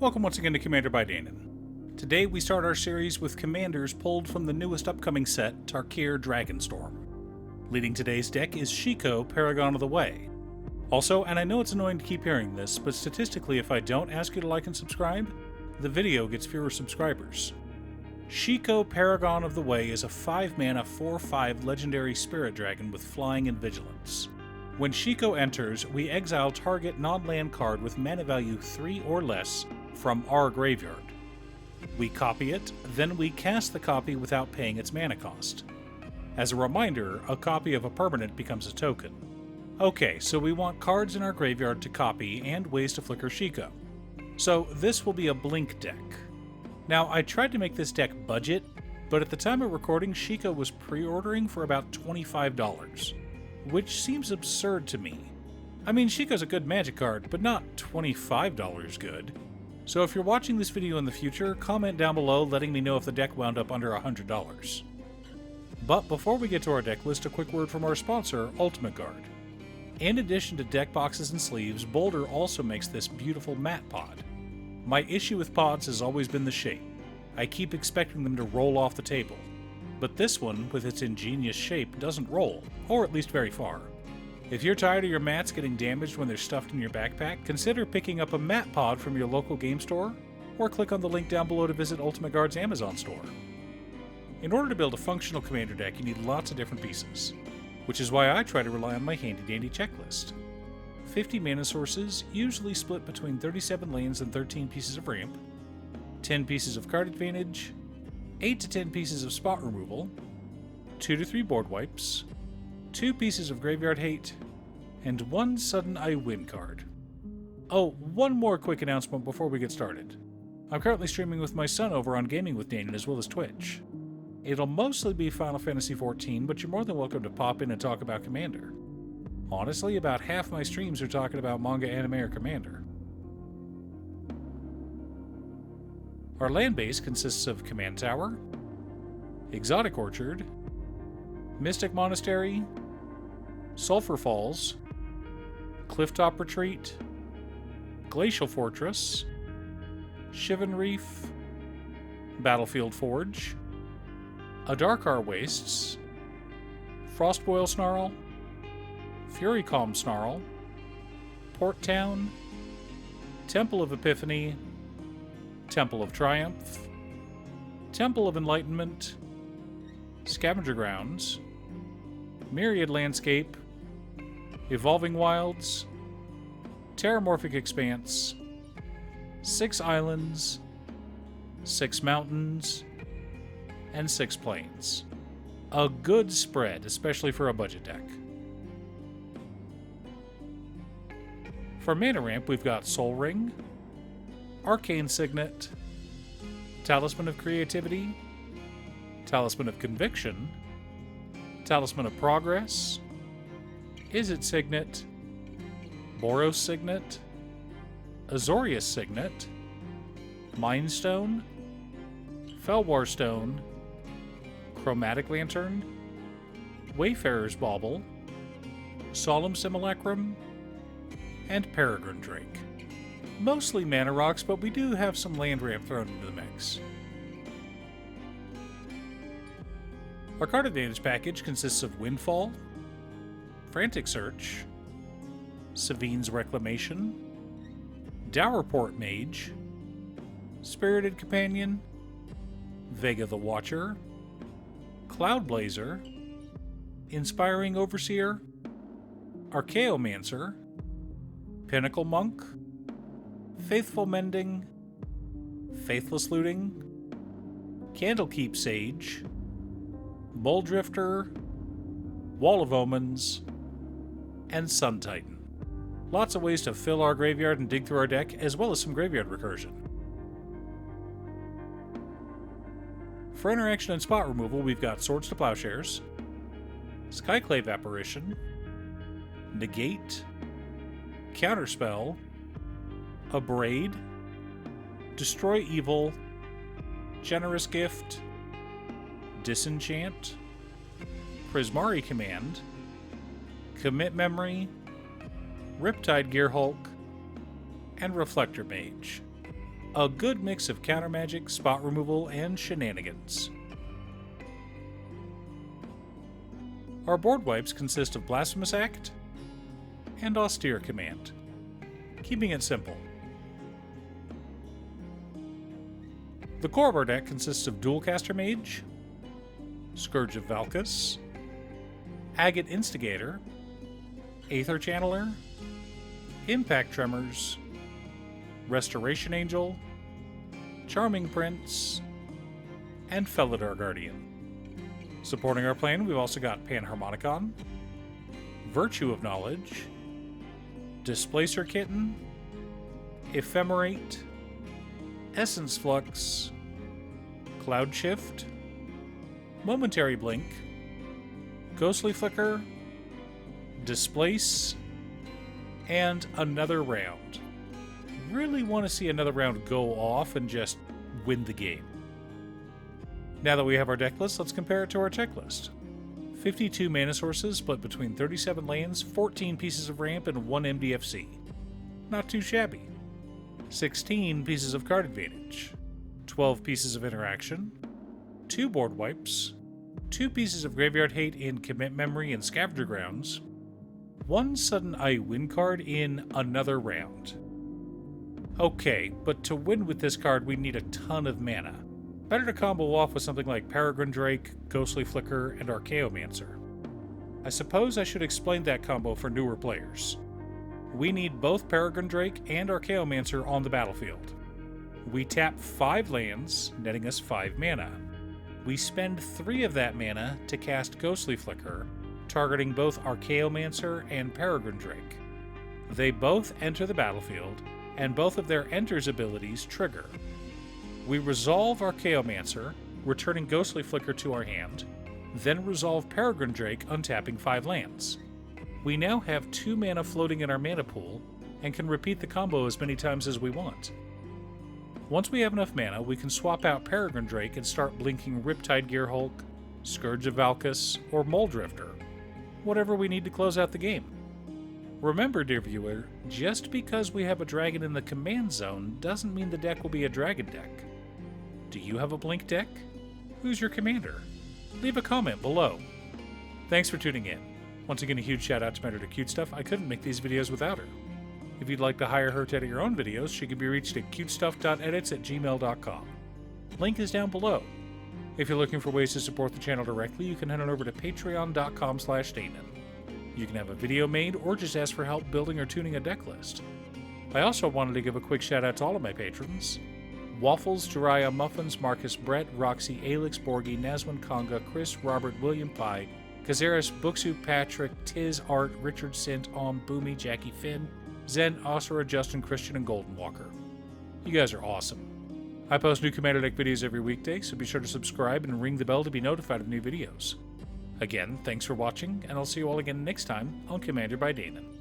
Welcome once again to Commander by Danon. Today we start our series with commanders pulled from the newest upcoming set, Tarkir Dragonstorm. Leading today's deck is Shiko, Paragon of the Way. Also, and I know it's annoying to keep hearing this, but statistically if I don't ask you to like and subscribe, the video gets fewer subscribers. Shiko, Paragon of the Way is a 5-mana 4/5 legendary spirit dragon with flying and vigilance. When Shiko enters, we exile target non-land card with mana value 3 or less from our graveyard. We copy it, then we cast the copy without paying its mana cost. As a reminder, a copy of a permanent becomes a token. Okay, so we want cards in our graveyard to copy and ways to flicker Shiko. So this will be a blink deck. Now, I tried to make this deck budget, but at the time of recording, Shiko was pre-ordering for about $25, which seems absurd to me. I mean, Shiko's a good Magic card, but not $25 good. So if you're watching this video in the future, comment down below letting me know if the deck wound up under $100. But before we get to our deck list, a quick word from our sponsor, Ultimate Guard. In addition to deck boxes and sleeves, Boulder also makes this beautiful mat pod. My issue with pods has always been the shape. I keep expecting them to roll off the table. But this one, with its ingenious shape, doesn't roll, or at least very far. If you're tired of your mats getting damaged when they're stuffed in your backpack, consider picking up a mat pod from your local game store, or click on the link down below to visit Ultimate Guard's Amazon store. In order to build a functional commander deck, you need lots of different pieces, which is why I try to rely on my handy-dandy checklist. 50 mana sources, usually split between 37 lands and 13 pieces of ramp, 10 pieces of card advantage, 8 to 10 pieces of spot removal, 2 to 3 board wipes, 2 pieces of graveyard hate, and 1 sudden I win card. Oh, one more quick announcement before we get started. I'm currently streaming with my son over on Gaming with Danon as well as Twitch. It'll mostly be Final Fantasy XIV, but you're more than welcome to pop in and talk about Commander. Honestly, about half my streams are talking about manga, anime, or Commander. Our land base consists of Command Tower, Exotic Orchard, Mystic Monastery, Sulphur Falls, Clifftop Retreat, Glacial Fortress, Shivan Reef, Battlefield Forge, Adarkar Wastes, Frostboil Snarl, Fury Calm Snarl, Port Town, Temple of Epiphany, Temple of Triumph, Temple of Enlightenment, Scavenger Grounds, Myriad Landscape, Evolving Wilds, Terramorphic Expanse, 6 Islands, 6 Mountains, and 6 Plains. A good spread, especially for a budget deck. For mana ramp, we've got Soul Ring, Arcane Signet, Talisman of Creativity, Talisman of Conviction, Talisman of Progress, Izzet Signet, Boros Signet, Azorius Signet, Mind Stone, Felwar Stone, Chromatic Lantern, Wayfarer's Bauble, Solemn Simulacrum, and Peregrine Drake. Mostly mana rocks, but we do have some land ramp thrown into the mix. Our card advantage package consists of Windfall, Frantic Search, Savine's Reclamation, Dowerport Mage, Spirited Companion, Vega the Watcher, Cloudblazer, Inspiring Overseer, Archaeomancer, Pinnacle Monk, Faithful Mending, Faithless Looting, Candlekeep Sage, Bulldrifter, Wall of Omens, and Sun Titan. Lots of ways to fill our graveyard and dig through our deck, as well as some graveyard recursion. For interaction and spot removal, we've got Swords to Plowshares, Skyclave Apparition, Negate, Counterspell, Abrade, Destroy Evil, Generous Gift, Disenchant, Prismari Command, Commit Memory, Riptide Gearhulk, and Reflector Mage. A good mix of counter magic, spot removal, and shenanigans. Our board wipes consist of Blasphemous Act and Austere Command, keeping it simple. The core of our deck consists of Dualcaster Mage, Scourge of Valkus, Agate Instigator, Aether Channeler, Impact Tremors, Restoration Angel, Charming Prince, and Felidar Guardian. Supporting our plan, we've also got Panharmonicon, Virtue of Knowledge, Displacer Kitten, Ephemerate, Essence Flux, Cloud Shift, Momentary Blink, Ghostly Flicker, Displace, and Another Round. Really want to see another round go off and just win the game. Now that we have our deck list, let's compare it to our checklist. 52 mana sources split between 37 lands, 14 pieces of ramp, and 1 MDFC. Not too shabby. 16 pieces of card advantage, 12 pieces of interaction, 2 board wipes, 2 pieces of graveyard hate in Commit Memory and Scavenger Grounds, 1 sudden I win card in Another Round. Okay, but to win with this card we need a ton of mana. Better to combo off with something like Paragon Drake, Ghostly Flicker, and Archaeomancer. I suppose I should explain that combo for newer players. We need both Paragon Drake and Archaeomancer on the battlefield. We tap 5 lands, netting us 5 mana. We spend 3 of that mana to cast Ghostly Flicker, targeting both Archaeomancer and Paragon Drake. They both enter the battlefield, and both of their enters abilities trigger. We resolve Archaeomancer, returning Ghostly Flicker to our hand, then resolve Paragon Drake, untapping 5 lands. We now have 2 mana floating in our mana pool, and can repeat the combo as many times as we want. Once we have enough mana, we can swap out Paragon Drake and start blinking Riptide Gearhulk, Scourge of Valkus, or Muldrifter, whatever we need to close out the game. Remember, dear viewer, just because we have a dragon in the command zone doesn't mean the deck will be a dragon deck. Do you have a blink deck? Who's your commander? Leave a comment below. Thanks for tuning in. Once again, a huge shout out to my editor Cutestuff. I couldn't make these videos without her. If you'd like to hire her to edit your own videos, she can be reached at cutestuff.edits at gmail.com. Link is down below. If you're looking for ways to support the channel directly, you can head on over to patreon.com/Damon. You can have a video made or just ask for help building or tuning a deck list. I also wanted to give a quick shout out to all of my patrons: Waffles, Jiraiya, Muffins, Marcus, Brett, Roxy, Alix, Borgie, Nazwin, Conga, Chris, Robert, William Pye, Kazaris, Booksu, Patrick, Tiz, Art, Richard, Sint, Boomy, Jackie Finn, Zen, Osara, Justin, Christian, and Golden Walker. You guys are awesome. I post new Commander Deck videos every weekday, so be sure to subscribe and ring the bell to be notified of new videos. Again, thanks for watching, and I'll see you all again next time on Commander by Damon.